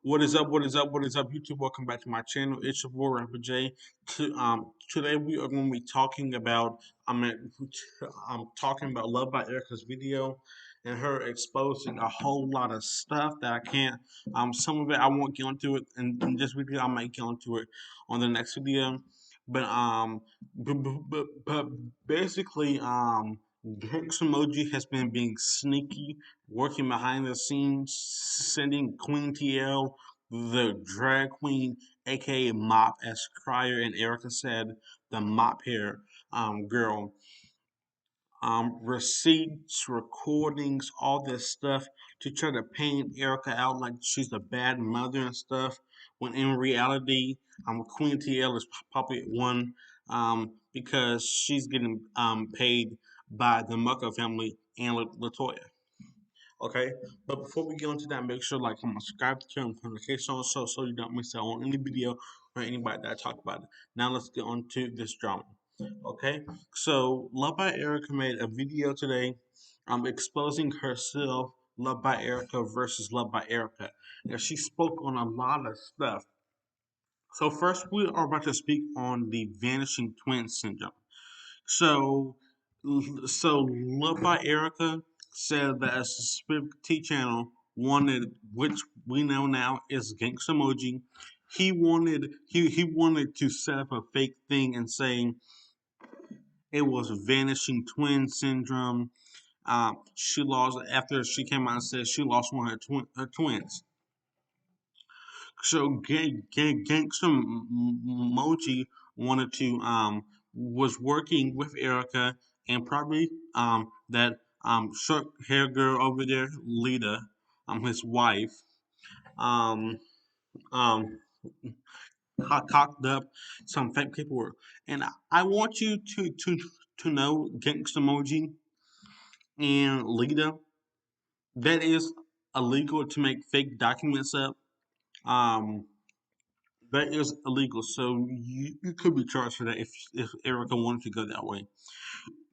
What is up? What is up? What is up, YouTube? Welcome back to my channel. It's your boy Rapper J. Today we are going to be talking about I'm talking about Love by Erica's video and her exposing a whole lot of stuff that I can't. Some of it I won't get into it in this video. I might get into it on the next video. But but basically Brooks Emoji has been being sneaky, working behind the scenes, sending Queen TL, the drag queen, aka Mop, as Crier and Erica said, the mop hair girl, receipts, recordings, all this stuff to try to paint Erica out like she's a bad mother and stuff. When in reality, Queen TL is probably one because she's getting paid by the Mucker family and Latoya. Okay, but before we get into that, make sure like comment, subscribe to turn notifications on so you don't miss out on any video or anybody that I talk about it. Now let's get on to this drama. Okay, so Love by Erica made a video today, exposing herself. Love by Erica versus Love by Erica, and she spoke on a lot of stuff. So first, we are about to speak on the vanishing twin syndrome. So, so Love by Erica said that a specific T channel wanted, which we know now is gangsta emoji. He wanted to set up a fake thing and saying it was vanishing twin syndrome. She lost after she came out and said she lost one of her twins. So Gangsta Moji wanted to was working with Erica and probably that short hair girl over there, Leda, his wife, um um cocked up some fake paperwork. And I want you to know Gangsta Moji and Leda, that is illegal to make fake documents up. Um That is illegal, so you could be charged for that if Erica wanted to go that way.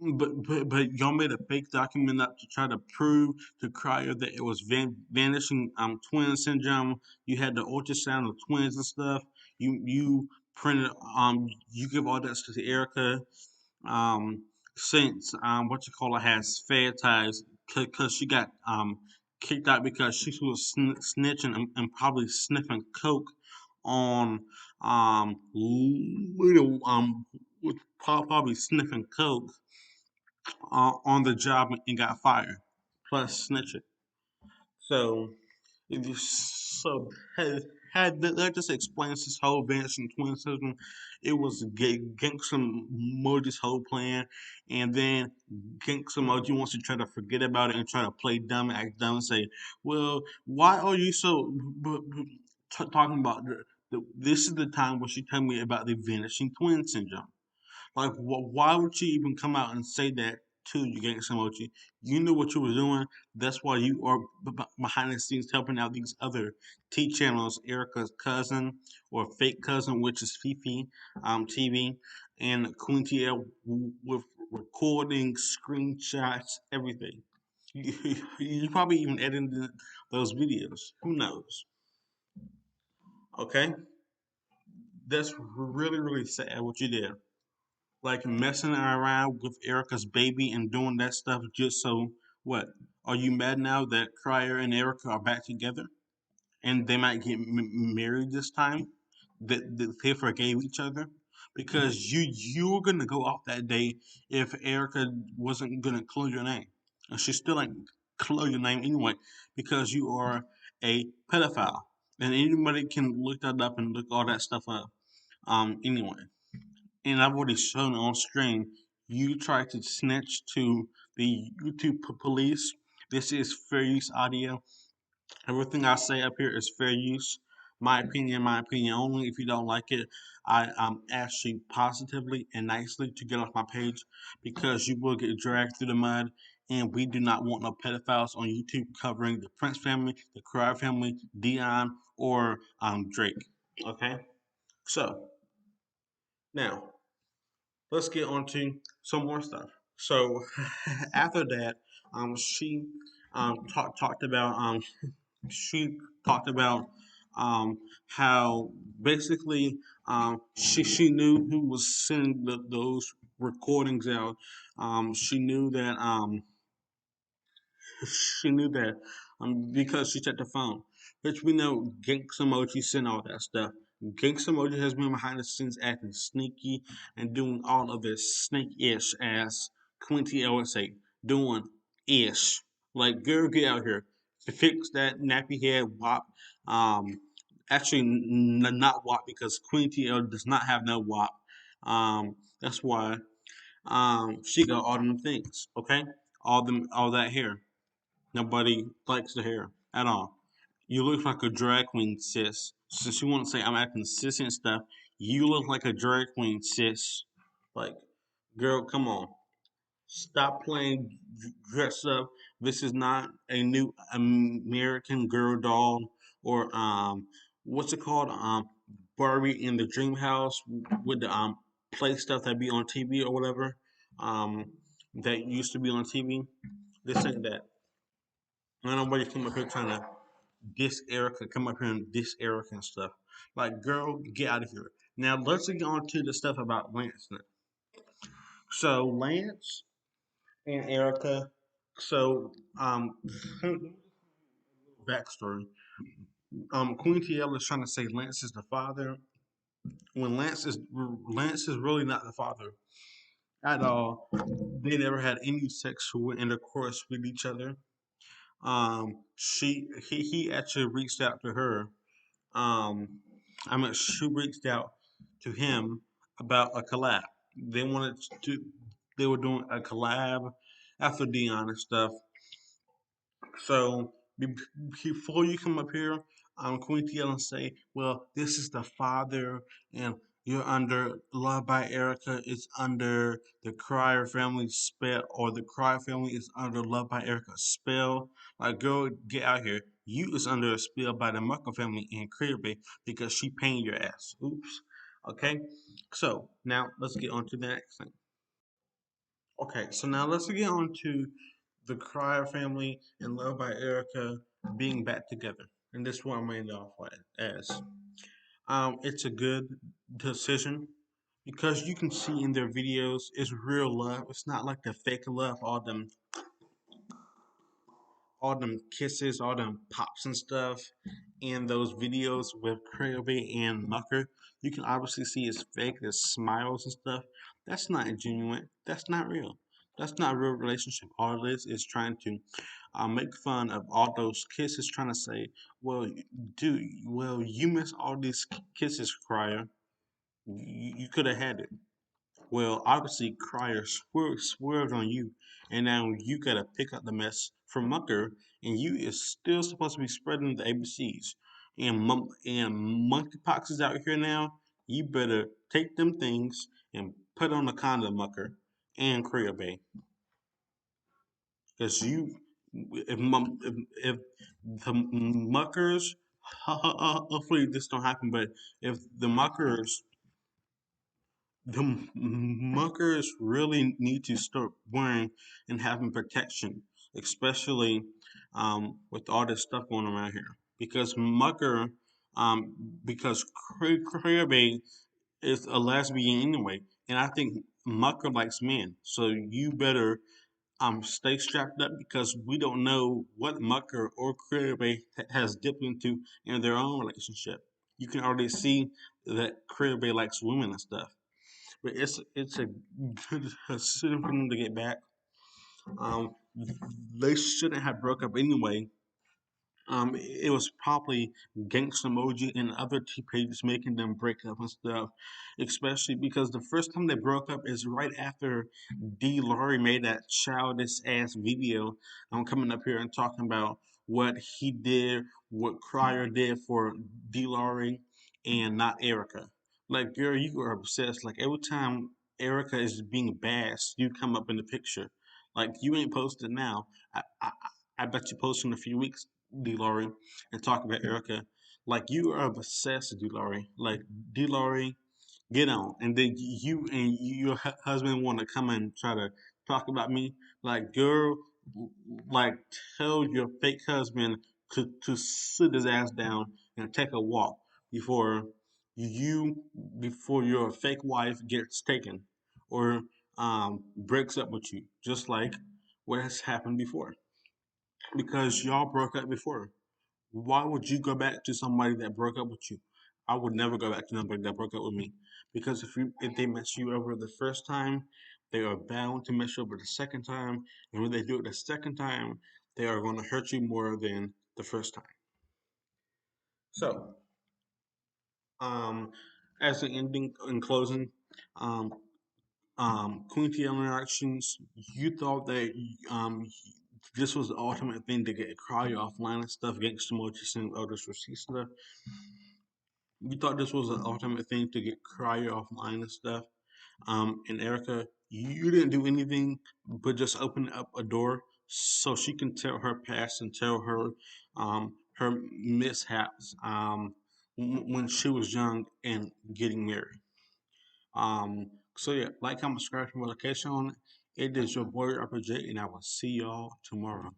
But y'all made a fake document up to try to prove to Crier that it was vanishing twin syndrome. You had the ultrasound of twins and stuff. You printed you give all that to Erica. Um, since what you call it has fair ties because she got kicked out because she was snitching and probably sniffing coke on little was probably sniffing coke on the job and got fired plus snitching. So so that just explains this whole vanishing twin system. It was Gangsta Moji's whole plan, and then Gangsta Moji wants to try to forget about it and try to play dumb, act dumb, and say, "Well, why are you so talking about this is the time when she told me about the vanishing twin syndrome." Like, why would you even come out and say that to you, gangsta emoji? You knew what you were doing. That's why you are behind the scenes helping out these other T channels, Erica's cousin or fake cousin, which is Fifi TV, and Queen TL with recording, screenshots, everything. You probably even edited those videos. Who knows? Okay, that's really sad what you did, like messing around with Erica's baby and doing that stuff just so what? Are you mad now that Crier and Erica are back together and they might get married this time? That they forgave each other because you were gonna go off that day if Erica wasn't gonna close your name, and she still ain't close your name anyway because you are a pedophile, and anybody can look that up and look all that stuff up. Anyway, and I've already shown on screen, you try to snitch to the YouTube police. This is fair use audio. Everything I say up here is fair use. My opinion only. If you don't like it, I ask you positively and nicely to get off my page because you will get dragged through the mud. And we do not want no pedophiles on YouTube covering the Prince family, the Cry family, Dion, or Drake. Okay? So, now let's get on to some more stuff. So after that, she talked about she talked about how basically she knew who was sending those recordings out. She knew that because she checked the phone, which we know gangsta emoji sent all that stuff. Gangsta emoji has been behind the scenes acting sneaky and doing all of this snake-ish, as Quinty L would say, doing ish. Like, girl, get out here to fix that nappy head wop. Um, actually, not wop, because Quinty L does not have no wop. That's why she got all them things. Okay, all that hair. Nobody likes the hair at all. You look like a drag queen, sis. Since you want to say I'm acting sissy and stuff, you look like a drag queen, sis. Like, girl, come on. Stop playing dress up. This is not a new American Girl doll or what's it called? Barbie in the Dream House with the play stuff that be on TV or whatever. That used to be on TV. This ain't that. Ain't nobody come up here trying to diss Erica, come up here and diss Erica and stuff. Like, girl, get out of here. Now let's get on to the stuff about Lance now. So Lance and Erica. So backstory. Queen TL is trying to say Lance is the father when Lance is really not the father at all. They never had any sexual intercourse with each other. He actually reached out to her. I mean, she reached out to him about a collab. They wanted to. They were doing a collab after Dion and stuff. So before you come up here, I'm going to yell and say, "Well, this is the father, and you're under Love by Erica is under the Crier family spell, or the Crier family is under Love by Erica spell." Like, girl, get out here. You is under a spell by the Mucker family and Kirby because she paying your ass. Oops. Okay. So now let's get on to the next thing. Okay, so now let's get on to the Crier family and Love by Erica being back together. And this is what I'm ending off with as. It's a good decision because you can see in their videos it's real love. It's not like the fake love, all them kisses, all them pops and stuff in those videos with Crayola and Mucker. You can obviously see it's fake, there's smiles and stuff. That's not genuine. That's not real. That's not a real relationship. All it is trying to make fun of all those kisses, trying to say, well, dude, well, you miss all these kisses, Crier. You could have had it. Well, obviously, Crier swerved on you, and now you gotta pick up the mess from Mucker, and you is still supposed to be spreading the ABCs. And monkeypox is out here now. You better take them things and put on the condom, Mucker, and Creo Bay, because you, if the Muckers, hopefully this don't happen, but if the muckers really need to start wearing and having protection, especially with all this stuff going around here. Because um, because Kirby is a lesbian anyway, and I think Mucker likes men. So you better stay strapped up because we don't know what Mucker or Kirby has dipped into in their own relationship. You can already see that Kirby likes women and stuff. But it's a good decision for them to get back. Um, they shouldn't have broke up anyway. It was probably Gangsta Emoji and other T pages making them break up and stuff, especially because the first time they broke up is right after D. Laurie made that childish ass video. I'm coming up here and talking about what he did, what Crier did for D. Laurie, and not Erica. Like, girl, you are obsessed. Like, every time Erica is being bashed, you come up in the picture. Like, you ain't posted now. I bet you post in a few weeks, D. Laurie, and talk about Erica. Like, you are obsessed, D. Laurie. Like, D. Laurie, get on. And then you and your husband want to come and try to talk about me. Like, girl, like, tell your fake husband to sit his ass down and take a walk before you before your fake wife gets taken or breaks up with you, just like what has happened before. Because y'all broke up before. Why would you go back to somebody that broke up with you? I would never go back to somebody that broke up with me. Because if they mess you over the first time, they are bound to mess you over the second time. And when they do it the second time, they are going to hurt you more than the first time. So, um, as an ending in closing, um, Queen T interactions, you thought that this was the ultimate thing to get cry offline and stuff, gangsta moji, and elders receive stuff. You thought this was the ultimate thing to get Crier offline and stuff. And Erica, you didn't do anything but just open up a door so she can tell her past and tell her mishaps when she was young and getting married. So yeah, like, comment, subscribe for more location on it. It is your boy RPG, and I will see y'all tomorrow.